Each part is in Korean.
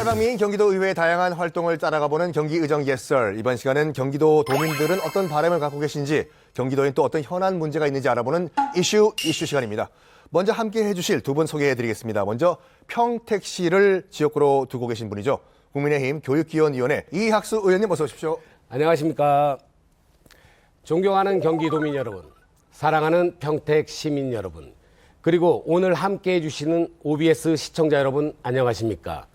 팔방미인 경기도의회의 다양한 활동을 따라가보는 경기의정 예썰. 이번 시간은 경기도 도민들은 어떤 바람을 갖고 계신지, 경기도엔 또 어떤 현안 문제가 있는지 알아보는 이슈 시간입니다. 먼저 함께 해주실 두 분 소개해드리겠습니다. 먼저 평택시를 지역구로 두고 계신 분이죠. 국민의힘 교육기원위원회 이학수 의원님 어서 오십시오. 안녕하십니까. 존경하는 경기도민 여러분, 사랑하는 평택 시민 여러분, 그리고 오늘 함께 해주시는 OBS 시청자 여러분 안녕하십니까.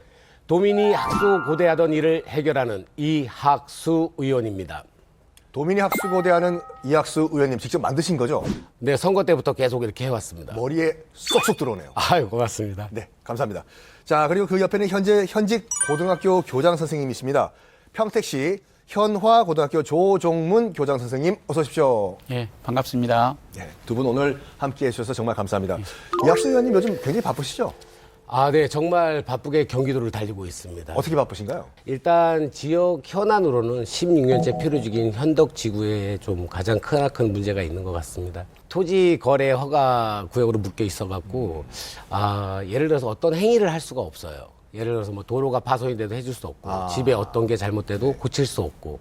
도민이 학수고대하던 일을 해결하는 이학수 의원입니다. 도민이 학수고대하는 이학수 의원님 직접 만드신 거죠? 네, 선거 때부터 계속 이렇게 해왔습니다. 머리에 쏙쏙 들어오네요. 아유, 고맙습니다. 네, 감사합니다. 자, 그리고 그 옆에는 현직 고등학교 교장 선생님이십니다. 평택시 현화고등학교 조종문 교장 선생님 어서 오십시오. 예, 반갑습니다. 네, 두 분 오늘 함께해 주셔서 정말 감사합니다. 이학수 의원님 요즘 굉장히 바쁘시죠? 아, 네, 정말 바쁘게 경기도를 달리고 있습니다. 어떻게 바쁘신가요? 일단 지역 현안으로는 16년째 피로 죽인 현덕지구에 좀 가장 크나큰 문제가 있는 것 같습니다. 토지 거래 허가 구역으로 묶여 있어갖고 예를 들어서 어떤 행위를 할 수가 없어요. 예를 들어서 뭐 도로가 파손이 돼도 해줄 수 없고 집에 어떤 게 잘못돼도 고칠 수 없고.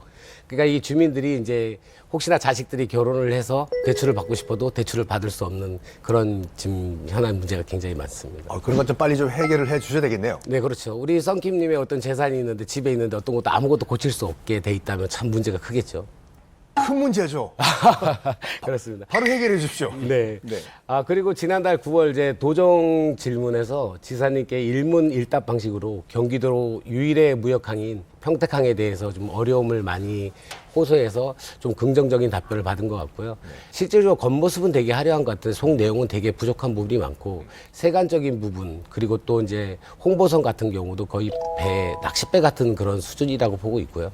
그러니까 이 주민들이 이제 혹시나 자식들이 결혼을 해서 대출을 받고 싶어도 대출을 받을 수 없는 그런 지금 현안 문제가 굉장히 많습니다. 그런 것 좀 빨리 좀 해결을 해 주셔야 되겠네요. 네, 그렇죠. 우리 썬킴님의 어떤 재산이 있는데 집에 있는데 어떤 것도 아무것도 고칠 수 없게 돼 있다면 참 문제가 크겠죠. 큰 문제죠. 그렇습니다. 바로 해결해 주십시오. 네. 네. 그리고 지난달 9월 이제 도정 질문에서 지사님께 일문일답 방식으로 경기도 유일의 무역항인 평택항에 대해서 좀 어려움을 많이 호소해서 좀 긍정적인 답변을 받은 것 같고요. 실제로 겉모습은 되게 화려한 것 같은데 속 내용은 되게 부족한 부분이 많고 세간적인 부분 그리고 또 이제 홍보선 같은 경우도 거의 낚싯배 같은 그런 수준이라고 보고 있고요.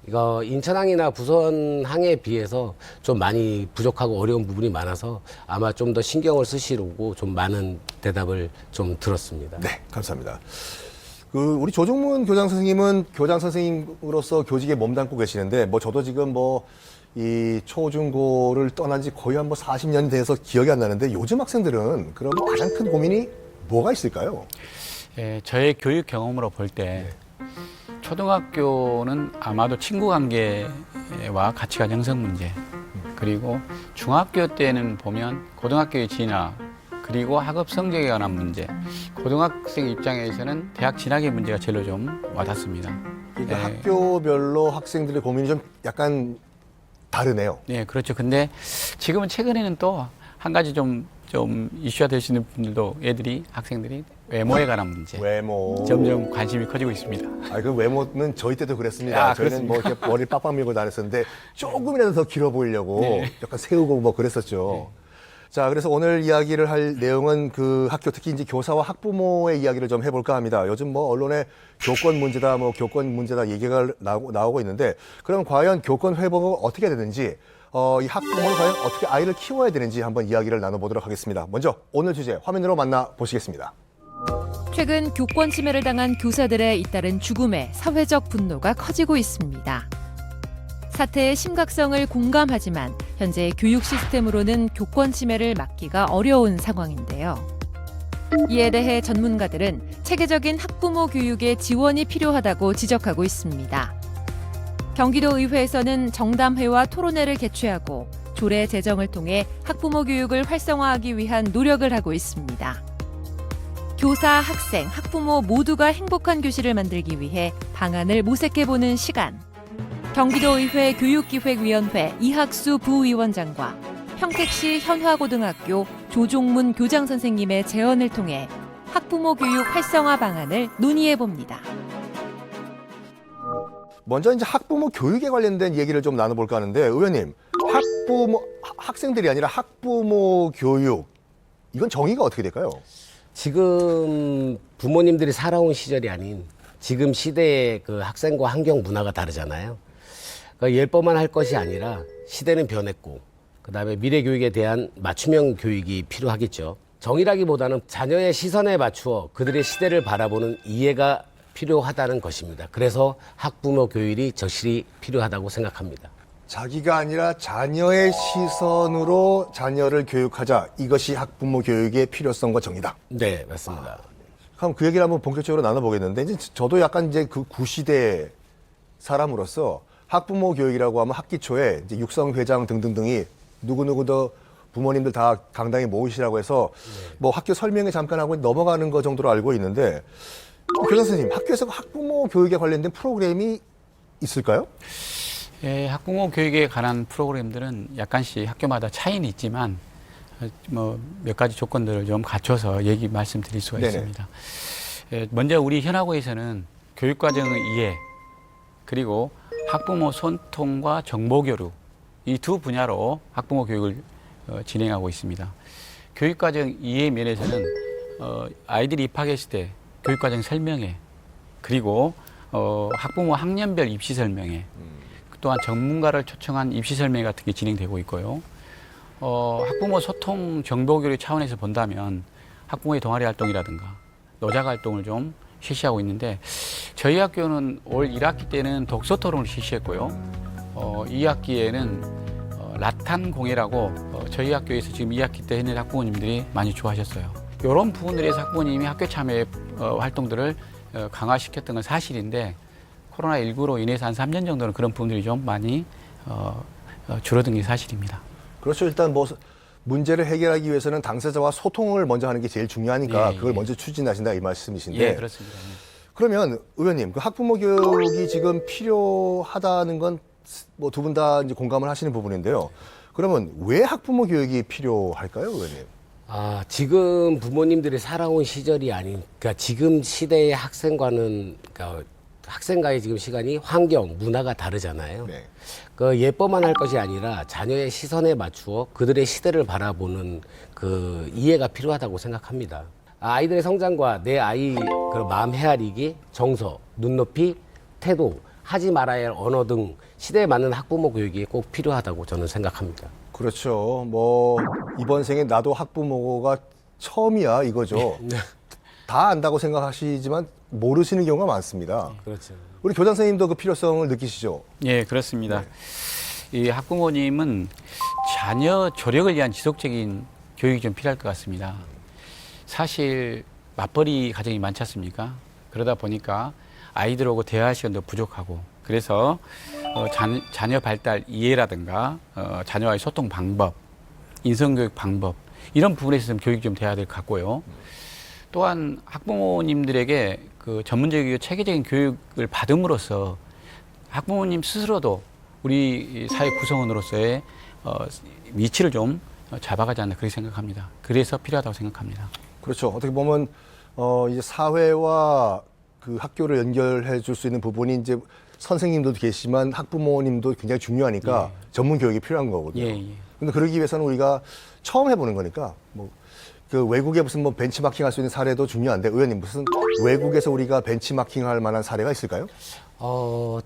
이거 인천항이나 부천항에 비해서 좀 많이 부족하고 어려운 부분이 많아서 아마 좀 더 신경을 쓰시려고 좀 많은 대답을 좀 들었습니다. 네, 감사합니다. 우리 조종문 교장 선생님은 교장 선생님으로서 교직에 몸담고 계시는데 저도 지금 이 초중고를 떠난 지 거의 한 40년이 돼서 기억이 안 나는데 요즘 학생들은 그럼 가장 큰 고민이 뭐가 있을까요? 예, 저의 교육 경험으로 볼 때 초등학교는 아마도 친구 관계와 가치관 형성 문제, 그리고 중학교 때는 보면 고등학교의 진학, 그리고 학업 성적에 관한 문제, 고등학생 입장에서는 대학 진학의 문제가 제일로 좀 와닿습니다. 그러니까 학교별로 학생들의 고민이 좀 약간 다르네요. 네, 그렇죠. 근데 지금은 최근에는 또 한 가지 좀 이슈화 되시는 분들도 학생들이 외모에 관한 문제. 외모. 점점 관심이 커지고 있습니다. 그 외모는 저희 때도 그랬습니다. 저희는 이렇게 머리를 빡빡 밀고 다녔었는데 조금이라도 더 길어 보이려고 약간 세우고 그랬었죠. 자, 그래서 오늘 이야기를 할 내용은 그 학교, 특히 이제 교사와 학부모의 이야기를 좀 해볼까 합니다. 요즘 언론에 교권 문제다, 교권 문제다 얘기가 나오고 있는데, 그럼 과연 교권 회복은 어떻게 되는지, 이 학부모는 과연 어떻게 아이를 키워야 되는지 한번 이야기를 나눠보도록 하겠습니다. 먼저 오늘 주제 화면으로 만나보시겠습니다. 최근 교권 침해를 당한 교사들의 잇따른 죽음에 사회적 분노가 커지고 있습니다. 사태의 심각성을 공감하지만 현재 교육 시스템으로는 교권 침해를 막기가 어려운 상황인데요. 이에 대해 전문가들은 체계적인 학부모 교육에 지원이 필요하다고 지적하고 있습니다. 경기도의회에서는 정담회와 토론회를 개최하고 조례 제정을 통해 학부모 교육을 활성화하기 위한 노력을 하고 있습니다. 교사, 학생, 학부모 모두가 행복한 교실을 만들기 위해 방안을 모색해보는 시간. 경기도의회 교육기획위원회 이학수 부위원장과 평택시 현화고등학교 조종문 교장 선생님의 제언을 통해 학부모 교육 활성화 방안을 논의해봅니다. 먼저 이제 학부모 교육에 관련된 얘기를 좀 나눠볼까 하는데, 의원님, 학생들이 아니라 학부모 교육, 이건 정의가 어떻게 될까요? 지금 부모님들이 살아온 시절이 아닌 지금 시대의 그 학생과 환경 문화가 다르잖아요. 그러니까 예법만 할 것이 아니라 시대는 변했고 그다음에 미래 교육에 대한 맞춤형 교육이 필요하겠죠. 정의라기보다는 자녀의 시선에 맞추어 그들의 시대를 바라보는 이해가 필요하다는 것입니다. 그래서 학부모 교육이 절실히 필요하다고 생각합니다. 자기가 아니라 자녀의 시선으로 자녀를 교육하자. 이것이 학부모 교육의 필요성과 정의다. 네, 맞습니다. 그럼 그 얘기를 한번 본격적으로 나눠보겠는데, 이제 저도 약간 이제 그 구시대 사람으로서 학부모 교육이라고 하면 학기 초에 이제 육성회장 등등등이 누구누구 더 부모님들 다 강당에 모이시라고 해서 뭐 학교 설명회 잠깐 하고 넘어가는 거 정도로 알고 있는데, 교장 선생님, 학교에서 학부모 교육에 관련된 프로그램이 있을까요? 예, 학부모 교육에 관한 프로그램들은 약간씩 학교마다 차이는 있지만 뭐 몇 가지 조건들을 좀 갖춰서 말씀드릴 수가 네네. 있습니다. 예, 먼저 우리 현학고에서는 교육과정의 이해 그리고 학부모 소통과 정보교류 이 두 분야로 학부모 교육을 진행하고 있습니다. 교육과정 이해 면에서는 아이들이 입학했을 때 교육과정 설명회 그리고 학부모 학년별 입시 설명회 또한 전문가를 초청한 입시 설명회 같은 게 진행되고 있고요. 학부모 소통 정보교류 차원에서 본다면 학부모의 동아리 활동이라든가 노작 활동을 좀 실시하고 있는데 저희 학교는 올 1학기 때는 독서 토론을 실시했고요. 2학기에는 라탄 공예라고 저희 학교에서 지금 2학기 때 했는 학부모님들이 많이 좋아하셨어요. 이런 부분들에서 학부모님이 학교 참여 활동들을 강화시켰던 건 사실인데 코로나19로 인해서 한 3년 정도는 그런 부분들이 좀 많이 줄어든 게 사실입니다. 그렇죠. 일단 뭐 문제를 해결하기 위해서는 당사자와 소통을 먼저 하는 게 제일 중요하니까 예, 그걸 예. 먼저 추진하신다 이 말씀이신데. 예, 그렇습니다. 예. 그러면 의원님, 그 학부모 교육이 지금 필요하다는 건 뭐 두 분 다 이제 공감을 하시는 부분인데요. 그러면 왜 학부모 교육이 필요할까요, 의원님? 지금 부모님들이 살아온 시절이 아닌, 그러니까 지금 시대의 학생과는, 그러니까 학생과의 지금 시간이 환경, 문화가 다르잖아요. 네. 그 예뻐만 할 것이 아니라 자녀의 시선에 맞추어 그들의 시대를 바라보는 그 이해가 필요하다고 생각합니다. 아이들의 성장과 내 아이 그 마음 헤아리기, 정서, 눈높이, 태도, 하지 말아야 할 언어 등 시대에 맞는 학부모 교육이 꼭 필요하다고 저는 생각합니다. 그렇죠. 뭐 이번 생에 나도 학부모가 처음이야 이거죠. 다 안다고 생각하시지만 모르시는 경우가 많습니다. 그렇죠. 우리 교장 선생님도 그 필요성을 느끼시죠? 예, 그렇습니다. 이 학부모님은 자녀 조력을 위한 지속적인 교육이 좀 필요할 것 같습니다. 사실 맞벌이 가정이 많지 않습니까? 그러다 보니까 아이들하고 대화할 시간도 부족하고 그래서 자녀 발달 이해라든가 자녀와의 소통 방법, 인성교육 방법 이런 부분에서 좀 교육이 좀 돼야 될 것 같고요. 또한 학부모님들에게 그 전문적이고 체계적인 교육을 받음으로써 학부모님 스스로도 우리 사회 구성원으로서의 위치를 좀 잡아가지 않나 그렇게 생각합니다. 그래서 필요하다고 생각합니다. 그렇죠. 어떻게 보면 이제 사회와 그 학교를 연결해 줄 수 있는 부분이 이제 선생님도 계시지만 학부모님도 굉장히 중요하니까 전문 교육이 필요한 거거든요. 예, 예. 근데 그러기 위해서는 우리가 처음 해보는 거니까 뭐 그 외국에 무슨 뭐 벤치마킹 할 수 있는 사례도 중요한데 의원님 무슨 외국에서 우리가 벤치마킹 할 만한 사례가 있을까요?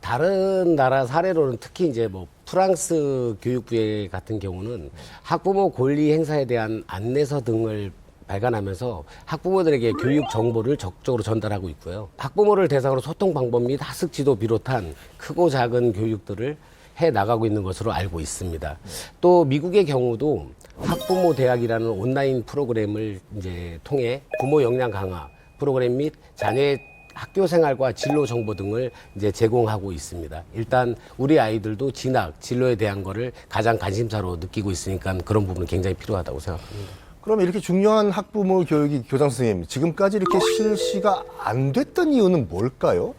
다른 나라 사례로는 특히 이제 뭐 프랑스 교육부의 같은 경우는 학부모 권리 행사에 대한 안내서 등을 발간하면서 학부모들에게 교육 정보를 적극적으로 전달하고 있고요. 학부모를 대상으로 소통 방법 및 학습 지도 비롯한 크고 작은 교육들을 해 나가고 있는 것으로 알고 있습니다. 또 미국의 경우도 학부모 대학이라는 온라인 프로그램을 이제 통해 부모 역량 강화 프로그램 및 자녀의 학교 생활과 진로 정보 등을 이제 제공하고 있습니다. 일단 우리 아이들도 진학, 진로에 대한 거를 가장 관심사로 느끼고 있으니까 그런 부분은 굉장히 필요하다고 생각합니다. 그럼 이렇게 중요한 학부모 교육이 교장 선생님 지금까지 이렇게 실시가 안 됐던 이유는 뭘까요?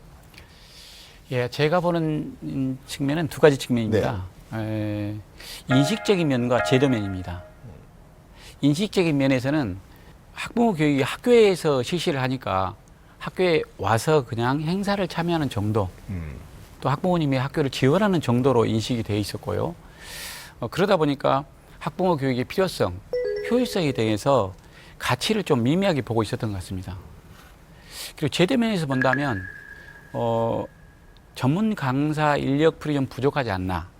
예, 제가 보는 측면은 두 가지 측면입니다. 인식적인 면과 제도 면입니다. 인식적인 면에서는 학부모 교육이 학교에서 실시를 하니까 학교에 와서 그냥 행사를 참여하는 정도, 또 학부모님이 학교를 지원하는 정도로 인식이 돼 있었고요. 그러다 보니까 학부모 교육의 필요성, 효율성에 대해서 가치를 좀 미미하게 보고 있었던 것 같습니다. 그리고 제도 면에서 본다면 전문 강사 인력 풀이 좀 부족하지 않나.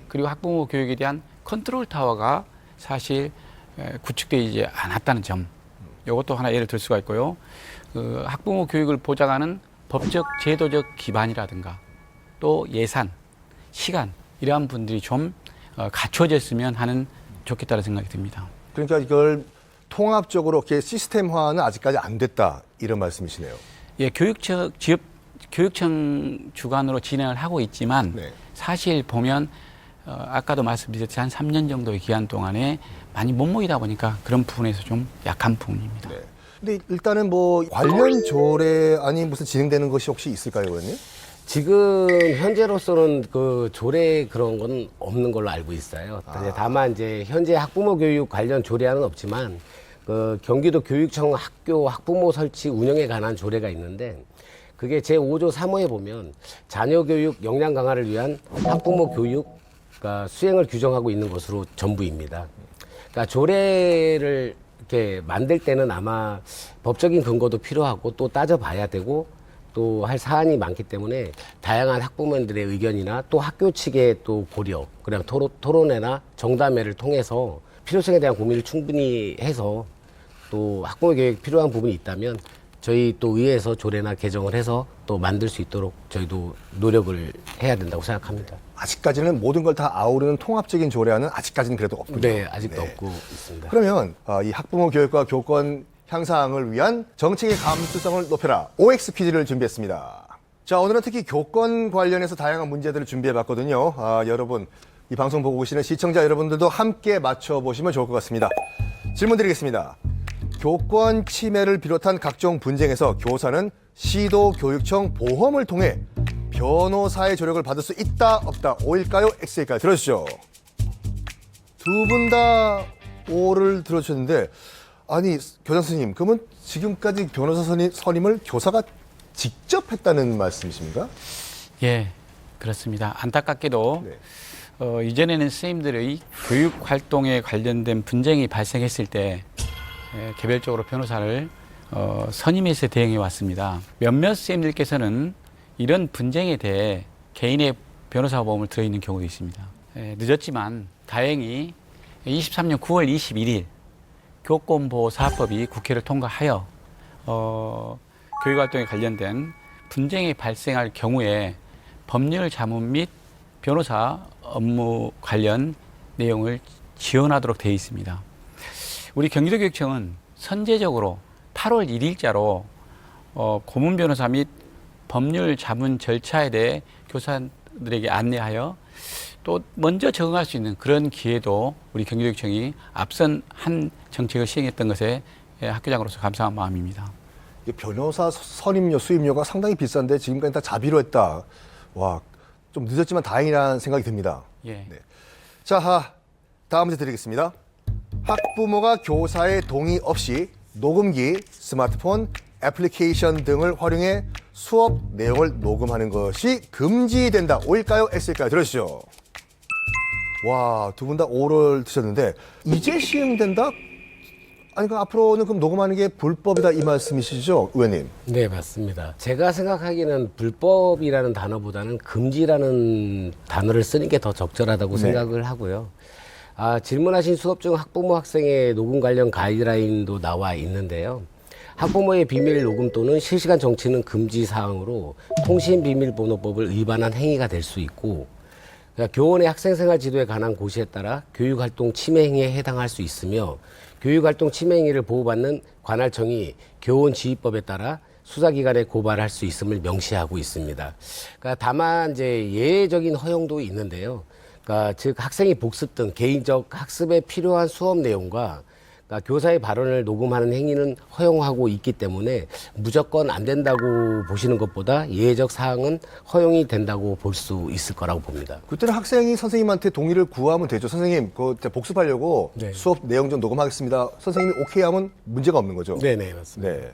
그리고 학부모 교육에 대한 컨트롤 타워가 사실 구축되지 않았다는 점. 이것도 하나 예를 들 수가 있고요. 그 학부모 교육을 보장하는 법적, 제도적 기반이라든가 또 예산, 시간 이러한 분들이 좀 갖춰졌으면 하는 좋겠다는 생각이 듭니다. 그러니까 이걸 통합적으로 이렇게 시스템화는 아직까지 안 됐다 이런 말씀이시네요. 예, 교육청 주관으로 진행을 하고 있지만 네. 사실 보면 아까도 말씀드렸듯이 한 3년 정도의 기간 동안에 많이 못 모이다 보니까 그런 부분에서 좀 약한 부분입니다. 네. 근데 일단은 뭐 관련 조례안이 무슨 진행되는 것이 혹시 있을까요, 의원님? 지금 현재로서는 그 조례 그런 건 없는 걸로 알고 있어요. 다만 이제 현재 학부모 교육 관련 조례안은 없지만 그 경기도 교육청 학교 학부모 설치 운영에 관한 조례가 있는데 그게 제5조 3호에 보면 자녀 교육 역량 강화를 위한 학부모 교육 그러니까 수행을 규정하고 있는 것으로 전부입니다. 그러니까 조례를 이렇게 만들 때는 아마 법적인 근거도 필요하고 또 따져봐야 되고 또 할 사안이 많기 때문에 다양한 학부모님들의 의견이나 또 학교 측의 또 고려, 그냥 토론회나 정담회를 통해서 필요성에 대한 고민을 충분히 해서 또 학부모 교육 필요한 부분이 있다면 저희 또 의회에서 조례나 개정을 해서 또 만들 수 있도록 저희도 노력을 해야 된다고 생각합니다. 아직까지는 모든 걸 다 아우르는 통합적인 조례안은 아직까지는 그래도 없군요. 네, 아직도 없고 있습니다. 그러면 이 학부모 교육과 교권 향상을 위한 정책의 감수성을 높여라 OX 퀴즈를 준비했습니다. 자, 오늘은 특히 교권 관련해서 다양한 문제들을 준비해봤거든요. 여러분 이 방송 보고 계시는 시청자 여러분들도 함께 맞춰보시면 좋을 것 같습니다. 질문 드리겠습니다. 교권 침해를 비롯한 각종 분쟁에서 교사는 시도교육청 보험을 통해 변호사의 조력을 받을 수 있다 없다 O일까요 X일까요? 들어주시죠. 두 분 다 O를 들어주셨는데 아니 교장 선생님 그러면 지금까지 변호사 선임을 교사가 직접 했다는 말씀이십니까? 예, 그렇습니다. 안타깝게도 네. 이전에는 선생님들의 교육 활동에 관련된 분쟁이 발생했을 때 개별적으로 변호사를 선임해서 대응해 왔습니다. 몇몇 선생님들께서는 이런 분쟁에 대해 개인의 변호사 보험을 들어있는 경우도 있습니다. 늦었지만 다행히 23년 9월 21일 교권보호사법이 국회를 통과하여 교육활동에 관련된 분쟁이 발생할 경우에 법률 자문 및 변호사 업무 관련 내용을 지원하도록 되어 있습니다. 우리 경기도교육청은 선제적으로 8월 1일자로 고문 변호사 및 법률 자문 절차에 대해 교사들에게 안내하여 또 먼저 적응할 수 있는 그런 기회도 우리 경기도교육청이 앞선 한 정책을 시행했던 것에 학교장으로서 감사한 마음입니다. 변호사 선임료, 수임료가 상당히 비싼데 지금까지 다 자비로 했다. 와, 좀 늦었지만 다행이라는 생각이 듭니다. 예. 네. 자, 다음 문제 드리겠습니다. 학부모가 교사의 동의 없이 녹음기, 스마트폰, 애플리케이션 등을 활용해 수업 내용을 녹음하는 것이 금지된다. O일까요? X일까요? 들으시죠. 와, 두 분 다 O를 드셨는데 이제 시행된다? 아니, 그럼 앞으로는 그럼 녹음하는 게 불법이다 이 말씀이시죠, 의원님? 네, 맞습니다. 제가 생각하기에는 불법이라는 단어보다는 금지라는 단어를 쓰는 게 더 적절하다고 생각을 하고요. 질문하신 수업 중 학부모 학생의 녹음 관련 가이드라인도 나와 있는데요. 학부모의 비밀 녹음 또는 실시간 정치는 금지 사항으로 통신비밀번호법을 위반한 행위가 될 수 있고 그러니까 교원의 학생생활 지도에 관한 고시에 따라 교육활동 침해 행위에 해당할 수 있으며 교육활동 침해 행위를 보호받는 관할청이 교원지휘법에 따라 수사기관에 고발할 수 있음을 명시하고 있습니다. 그러니까 다만 이제 예외적인 허용도 있는데요. 그러니까 즉 학생이 복습 등 개인적 학습에 필요한 수업 내용과 그러니까 교사의 발언을 녹음하는 행위는 허용하고 있기 때문에 무조건 안 된다고 보시는 것보다 예외적 사항은 허용이 된다고 볼 수 있을 거라고 봅니다. 그때는 학생이 선생님한테 동의를 구하면 되죠. 선생님, 그거 복습하려고 네. 수업 내용 좀 녹음하겠습니다. 선생님이 오케이 하면 문제가 없는 거죠. 네네, 맞습니다. 네.